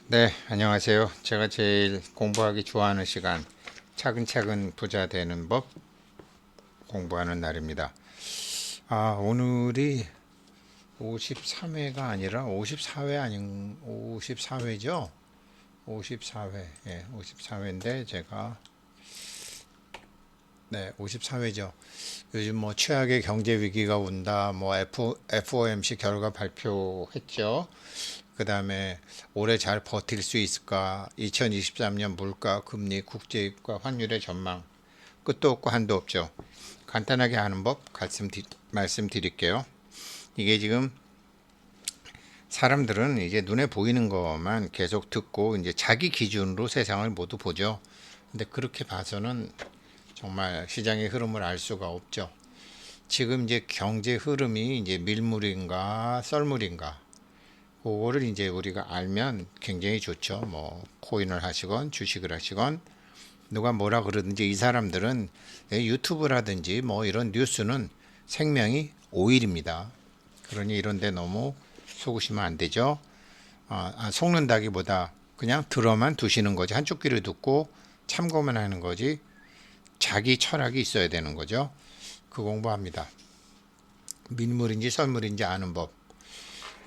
네, 안녕하세요. 제가 제일 공부하기 좋아하는 시간, 차근차근 부자 되는 법 공부하는 날입니다. 오늘이 53회가 아니라 54회 아닌 54회죠? 54회. 예, 54회인데 제가 네, 54회죠. 요즘 뭐 최악의 경제 위기가 온다. 뭐 FOMC 결과 발표했죠. 그 다음에 올해 잘 버틸 수 있을까? 2023년 물가, 금리, 국제유가, 환율의 전망. 끝도 없고 한도 없죠. 간단하게 하는 법 말씀드릴게요. 이게 지금 사람들은 이제 눈에 보이는 것만 계속 듣고 이제 자기 기준으로 세상을 모두 보죠. 근데 그렇게 봐서는 정말 시장의 흐름을 알 수가 없죠. 지금 이제 경제 흐름이 이제 밀물인가 썰물인가 그거를 이제 우리가 알면 굉장히 좋죠. 뭐 코인을 하시건 주식을 하시건 누가 뭐라 그러든지 이 사람들은 유튜브라든지 뭐 이런 뉴스는 생명이 오일입니다. 그러니 이런데 너무 속으시면 안 되죠. 속는다기보다 그냥 들어만 두시는 거지. 한쪽 귀를 듣고 참고만 하는 거지. 자기 철학이 있어야 되는 거죠. 그 공부합니다. 민물인지 썰물인지 아는 법.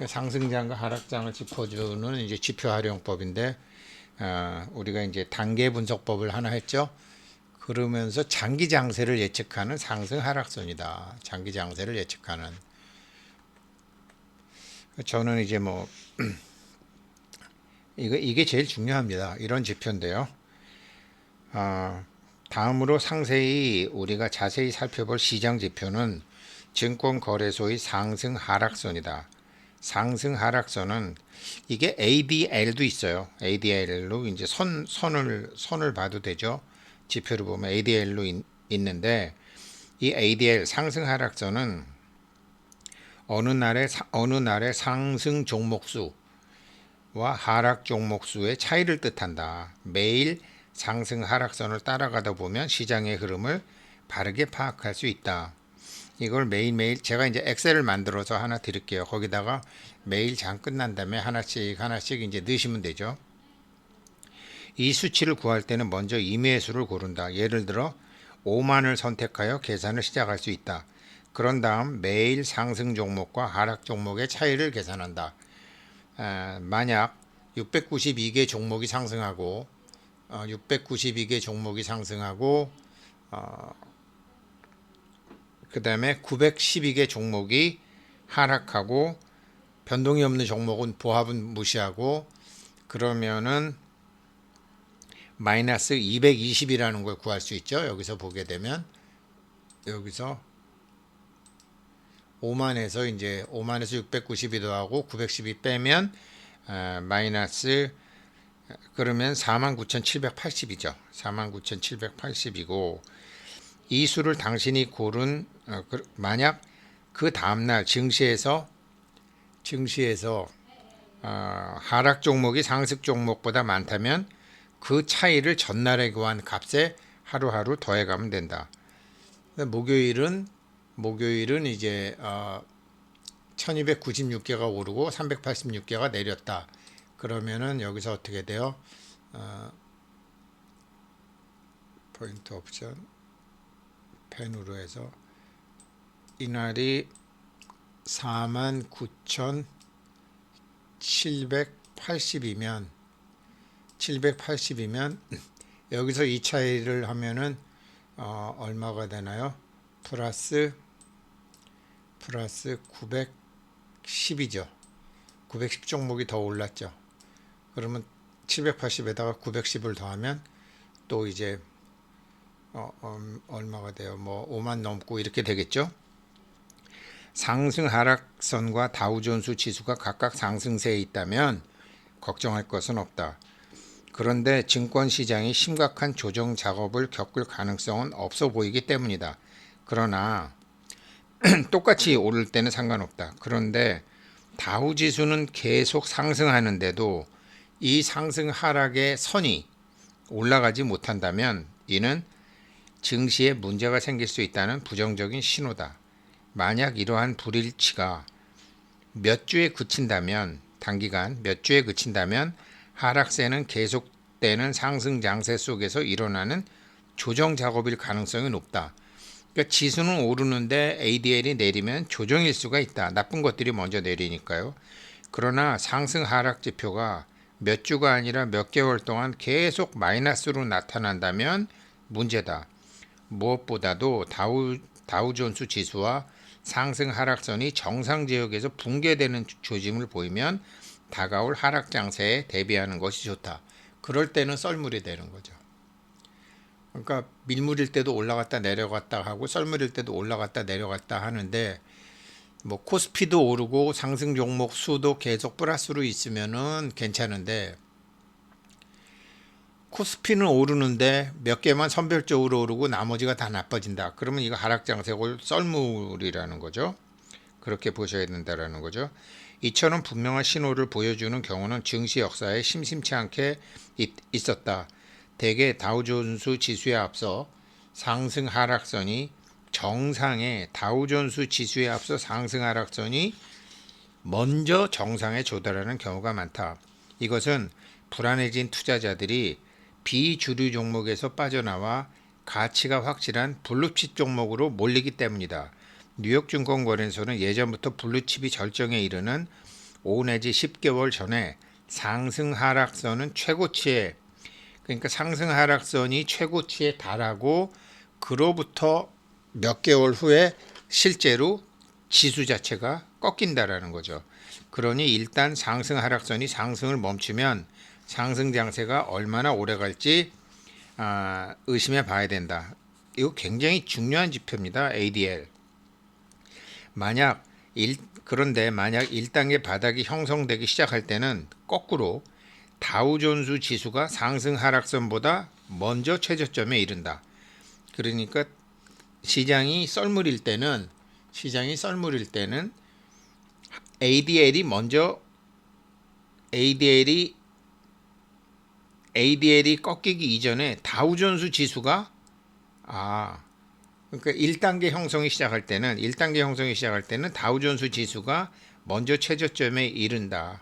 상승장과 하락장을 짚어주는 이제 지표 활용법인데 우리가 이제 단계 분석법을 하나 했죠. 그러면서 장기 장세를 예측하는 상승 하락선이다. 장기 장세를 예측하는. 저는 이제 뭐 이게 제일 중요합니다. 이런 지표인데요. 다음으로 상세히 우리가 자세히 살펴볼 시장 지표는 증권거래소의 상승 하락선이다. 상승 하락선은 이게 ADL도 있어요. ADL로 이제 선을 봐도 되죠. 지표를 보면 ADL로 있는데 이 ADL 상승 하락선은 어느 날의 상승 종목 수와 하락 종목 수의 차이를 뜻한다. 매일 상승 하락선을 따라가다 보면 시장의 흐름을 바르게 파악할 수 있다. 이걸 매일매일 제가 이제 엑셀을 만들어서 하나 드릴게요. 거기다가 매일 장 끝난 다음에 하나씩 이제 넣으시면 되죠. 이 수치를 구할 때는 먼저 임의수를 고른다. 예를 들어 5만을 선택하여 계산을 시작할 수 있다. 그런 다음 매일 상승 종목과 하락 종목의 차이를 계산한다. 만약 692개 종목이 상승하고 692개 종목이 상승하고 그 다음에 912개 종목이 하락하고 변동이 없는 종목은 보합은 무시하고 그러면은 마이너스 220이라는 걸 구할 수 있죠. 여기서 보게 되면 여기서 5만에서 이제 5만에서 692 더하고 912 빼면 마이너스 그러면 49,780이죠. 49,780이고 이 수를 당신이 고른 만약 그 다음날 증시에서 하락 종목이 상승 종목보다 많다면 그 차이를 전날에 구한 값에 하루하루 더해가면 된다. 목요일은 이제 1296개가 오르고 386개가 내렸다. 그러면은 여기서 어떻게 돼요? 포인트 옵션 펜으로 해서 이날이 49,780이면 여기서 이 차이를 하면은 얼마가 되나요? 플러스 910이죠. 910 종목이 더 올랐죠. 그러면 780에다가 910을 더하면 또 이제 얼마가 돼요? 뭐 5만 넘고 이렇게 되겠죠. 상승 하락선과 다우존스 지수가 각각 상승세에 있다면 걱정할 것은 없다. 그런데 증권시장이 심각한 조정 작업을 겪을 가능성은 없어 보이기 때문이다. 그러나 똑같이 오를 때는 상관없다. 그런데 다우지수는 계속 상승하는데도 이 상승 하락의 선이 올라가지 못한다면 이는 증시에 문제가 생길 수 있다는 부정적인 신호다. 만약 이러한 불일치가 몇 주에 그친다면 단기간 몇 주에 그친다면 하락세는 계속되는 상승 장세 속에서 일어나는 조정 작업일 가능성이 높다. 그러니까 지수는 오르는데 ADL이 내리면 조정일 수가 있다. 나쁜 것들이 먼저 내리니까요. 그러나 상승 하락 지표가 몇 주가 아니라 몇 개월 동안 계속 마이너스로 나타난다면 문제다. 무엇보다도 다우존스 지수와 상승 하락선이 정상 지역에서 붕괴되는 조짐을 보이면 다가올 하락 장세에 대비하는 것이 좋다. 그럴 때는 썰물이 되는 거죠. 그러니까 밀물일 때도 올라갔다 내려갔다 하고 썰물일 때도 올라갔다 내려갔다 하는데 뭐 코스피도 오르고 상승 종목 수도 계속 플러스로 있으면은 괜찮은데 코스피는 오르는데 몇 개만 선별적으로 오르고 나머지가 다 나빠진다. 그러면 이거 하락 장세고 썰물이라는 거죠. 그렇게 보셔야 된다라는 거죠. 이처럼 분명한 신호를 보여주는 경우는 증시 역사에 심심치 않게 있었다. 대개 다우존스 지수에 앞서 상승 하락선이 정상에 다우존스 지수에 앞서 상승 하락선이 먼저 정상에 조달하는 경우가 많다. 이것은 불안해진 투자자들이 비주류 종목에서 빠져나와 가치가 확실한 블루칩 종목으로 몰리기 때문이다. 뉴욕증권거래소는 예전부터 블루칩이 절정에 이르는 5 내지 10개월 전에 상승 하락선은 최고치에 그러니까 상승 하락선이 최고치에 달하고 그로부터 몇 개월 후에 실제로 지수 자체가 꺾인다라는 거죠. 그러니 일단 상승 하락선이 상승을 멈추면 상승 장세가 얼마나 오래 갈지 의심해 봐야 된다. 이거 굉장히 중요한 지표입니다. ADL. 그런데 만약 1단계 바닥이 형성되기 시작할 때는 거꾸로 다우존스 지수가 상승 하락선보다 먼저 최저점에 이른다. 그러니까 시장이 썰물일 때는 ADL이 꺾이기 이전에 다우존스 지수가 그러니까 1단계 형성이 시작할 때는 다우존스 지수가 먼저 최저점에 이른다.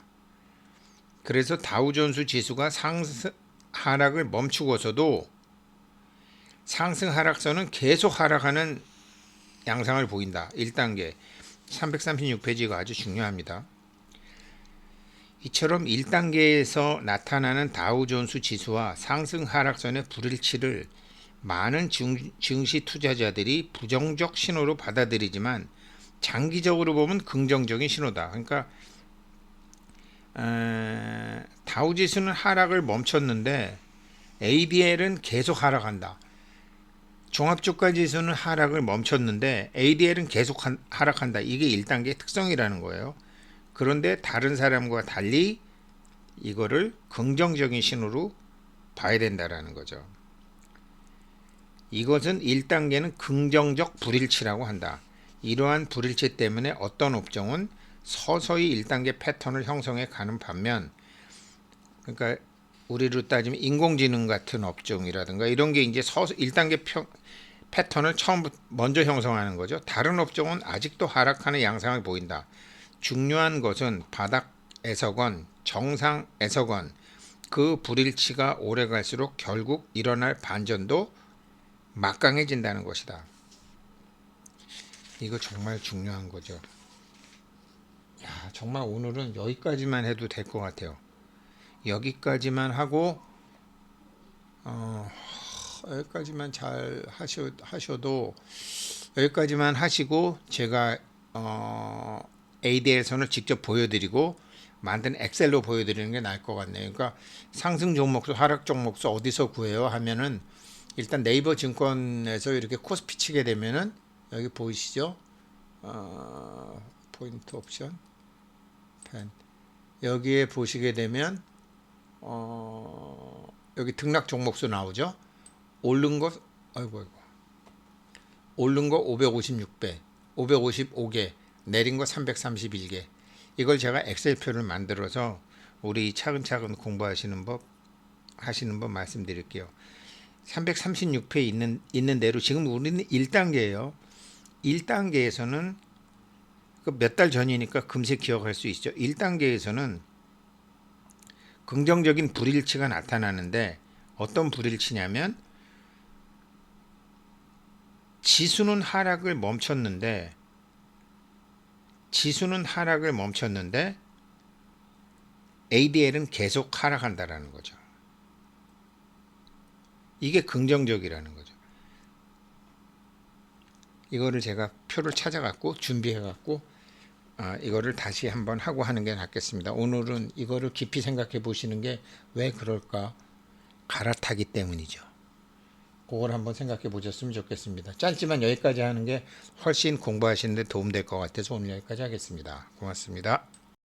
그래서 다우존스 지수가 상승 하락을 멈추고서도 상승 하락선은 계속 하락하는 양상을 보인다. 1단계 336페이지가 아주 중요합니다. 이처럼 1단계에서 나타나는 다우존스 지수와 상승 하락선의 불일치를 많은 증시 투자자들이 부정적 신호로 받아들이지만 장기적으로 보면 긍정적인 신호다. 그러니까 다우지수는 하락을 멈췄는데 ADL은 계속 하락한다. 종합주가 지수는 하락을 멈췄는데 ADL은 계속 하락한다. 이게 1단계의 특성이라는 거예요. 그런데 다른 사람과 달리 이거를 긍정적인 신호로 봐야 된다라는 거죠. 이것은 1단계는 긍정적 불일치라고 한다. 이러한 불일치 때문에 어떤 업종은 서서히 1단계 패턴을 형성해 가는 반면 그러니까 우리로 따지면 인공지능 같은 업종이라든가 이런 게 이제 1단계 패턴을 먼저 형성하는 거죠. 다른 업종은 아직도 하락하는 양상을 보인다. 중요한 것은 바닥에서건 정상에서건 그 불일치가 오래 갈수록 결국 일어날 반전도 막강해진다는 것이다. 이거 정말 중요한 거죠. 정말 오늘은 여기까지만 해도 될 것 같아요. 여기까지만 하고 여기까지만 잘 하셔도 여기까지만 하시고 제가 ADL 선을 직접 보여드리고 만든 엑셀로 보여드리는 게 나을 것 같네요. 그러니까 상승 종목수, 하락 종목수 어디서 구해요 하면은 일단 네이버 증권에서 이렇게 코스피 치게 되면은 여기 보이시죠? 포인트 옵션 펜 여기에 보시게 되면 여기 등락 종목수 나오죠? 오른 거 556배, 555개, 내린 거 331개. 이걸 제가 엑셀표를 만들어서 우리 차근차근 공부하시는 법 말씀드릴게요. 336페이지 있는 대로 지금 우리는 1단계예요. 1단계에서는 몇 달 전이니까 금세 기억할 수 있죠. 1단계에서는 긍정적인 불일치가 나타나는데 어떤 불일치냐면 지수는 하락을 멈췄는데 ADL은 계속 하락한다라는 거죠. 이게 긍정적이라는 거죠. 이거를 제가 표를 찾아갖고 준비해갖고 이거를 다시 한번 하고 하는 게 낫겠습니다. 오늘은 이거를 깊이 생각해 보시는 게 왜 그럴까? 갈아타기 때문이죠. 그걸 한번 생각해 보셨으면 좋겠습니다. 짧지만 여기까지 하는 게 훨씬 공부하시는 데 도움될 것 같아서 오늘 여기까지 하겠습니다. 고맙습니다.